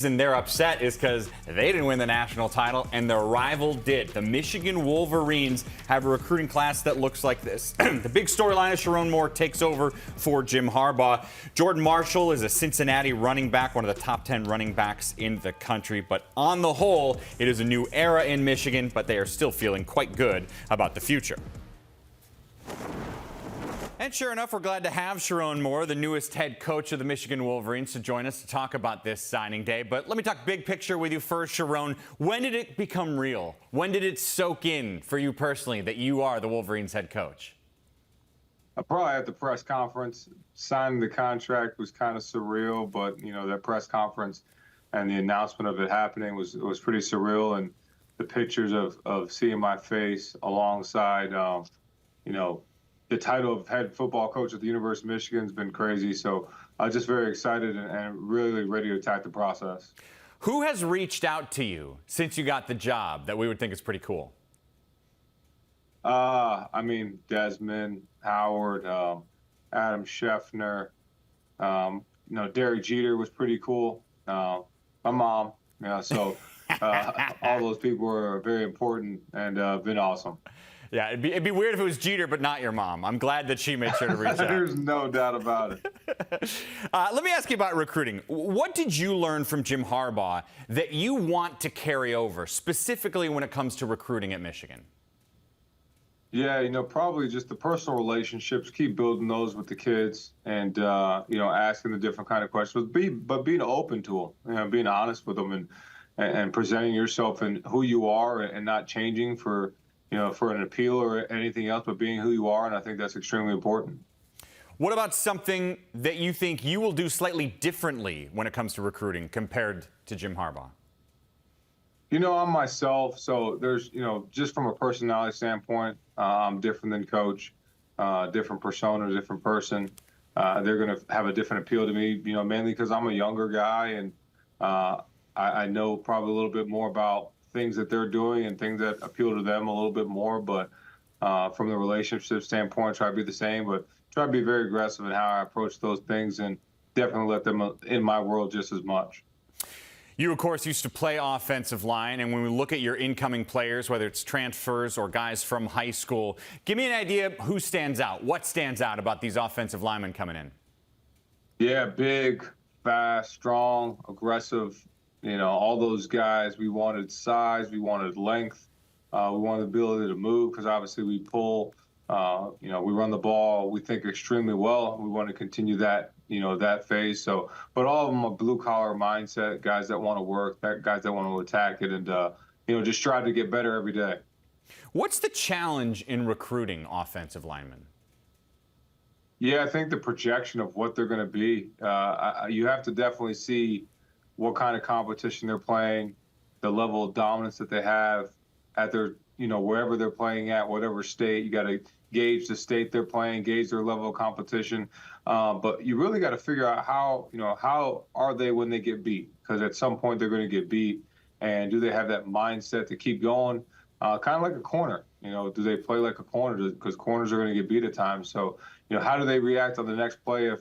And they're upset is because they didn't win the national title and their rival did. The Michigan Wolverines have a recruiting class that looks like this. The big storyline is Sherrone Moore takes over for Jim Harbaugh. Jordan Marshall is a Cincinnati running back, one of the top 10 running backs in the country. But on the whole, it is a new era in Michigan, but they are still feeling quite good about the future. And sure enough, we're glad to have Sherrone Moore, the newest head coach of the Michigan Wolverines, to join us to talk about this signing day. But let me talk big picture with you first, Sherrone. When did it become real? When did it soak in for you personally that you are the Wolverines head coach? Probably at the press conference. Signing the contract was kind of surreal, but that press conference and the announcement of it happening was pretty surreal. And the pictures of seeing my face alongside, the title of head football coach at the University of Michigan has been crazy. So I'm just very excited and really ready to attack the process. Who has reached out to you since you got the job that we would think is pretty cool? Desmond, Howard, Adam Scheffner, Derek Jeter was pretty cool. My mom, so all those people are very important and been awesome. Yeah, it'd be weird if it was Jeter, but not your mom. I'm glad that she made sure to reach out. There's no doubt about it. Let me ask you about recruiting. What did you learn from Jim Harbaugh that you want to carry over, specifically when it comes to recruiting at Michigan? Yeah, probably just the personal relationships. Keep building those with the kids, and asking the different kind of questions, but being open to them, being honest with them, and presenting yourself and who you are, and not changing for an appeal or anything else, but being who you are. And I think that's extremely important. What about something that you think you will do slightly differently when it comes to recruiting compared to Jim Harbaugh? I'm myself, so there's, just from a personality standpoint, I'm different than Coach, different persona, different person. They're going to have a different appeal to me, mainly because I'm a younger guy, and I know probably a little bit more about things that they're doing and things that appeal to them a little bit more. But from the relationship standpoint, try to be the same, but try to be very aggressive in how I approach those things, and definitely let them in my world just as much. You, of course, used to play offensive line, and when we look at your incoming players, whether it's transfers or guys from high school, give me an idea who stands out. What stands out about these offensive linemen coming in? Yeah, big, fast, strong, aggressive. All those guys. We wanted size, we wanted length, we wanted the ability to move, because obviously we pull, we run the ball, we think extremely well. We want to continue that, that phase. So, but all of them are blue collar mindset, guys that want to work, guys that want to attack it, and, just try to get better every day. What's the challenge in recruiting offensive linemen? Yeah, I think the projection of what they're going to be, you have to definitely see what kind of competition they're playing, the level of dominance that they have at their, wherever they're playing at, whatever state. You got to gauge the state they're playing, gauge their level of competition. But you really got to figure out how are they when they get beat? Because at some point they're going to get beat. And do they have that mindset to keep going? Kind of like a corner. Do they play like a corner? Because corners are going to get beat at times. So, how do they react on the next play if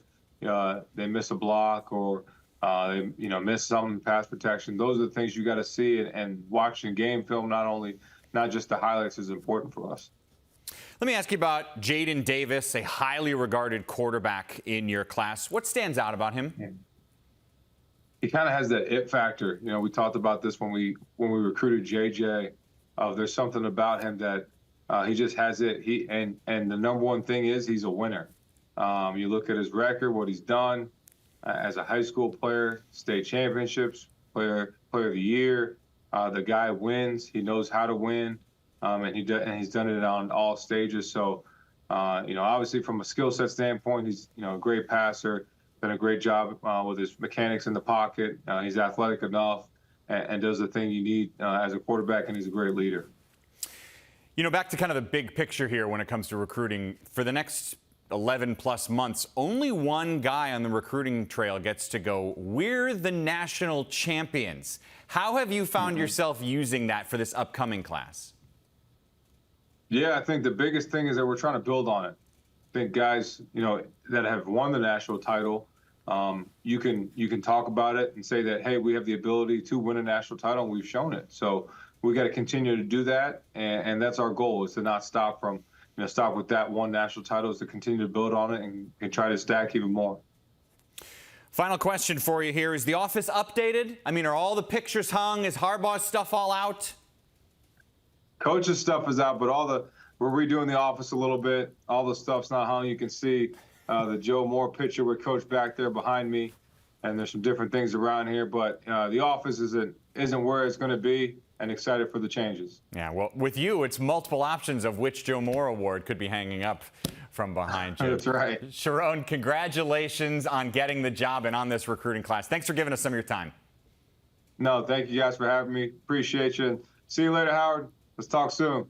they miss a block, or they miss something, pass protection? Those are the things you got to see, and watching game film, not just the highlights, is important for us. Let me ask you about Jadyn Davis, a highly regarded quarterback in your class. What stands out about him? Yeah. He kind of has that it factor. We talked about this when we recruited JJ. There's something about him that he just has it. And the number one thing is he's a winner. You look at his record, what he's done. As a high school player, state championships, player of the year. The guy wins. He knows how to win, and he's done it on all stages. So, obviously from a skill set standpoint, he's a great passer. Done a great job with his mechanics in the pocket. He's athletic enough and does the thing you need as a quarterback, and he's a great leader. Back to kind of the big picture here when it comes to recruiting for the next 11 plus months, only one guy on the recruiting trail gets to go, "We're the national champions." How have you found yourself using that for this upcoming class? Yeah, I think the biggest thing is that we're trying to build on it. I think guys, that have won the national title, you can talk about it and say that, hey, we have the ability to win a national title, and we've shown it. So we got to continue to do that, and that's our goal, is to not stop from stop with that one national title, is to continue to build on it and try to stack even more. Final question for you here. Is the office updated? I mean, are all the pictures hung? Is Harbaugh's stuff all out? Coach's stuff is out, but we're redoing the office a little bit. All the stuff's not hung. You can see the Joe Moore picture with Coach back there behind me, and there's some different things around here, but the office isn't where it's going to be, and excited for the changes. Yeah, well, with you, it's multiple options of which Joe Moore award could be hanging up from behind you. That's right. Sherrone, congratulations on getting the job and on this recruiting class. Thanks for giving us some of your time. No, thank you guys for having me. Appreciate you. And see you later, Howard. Let's talk soon.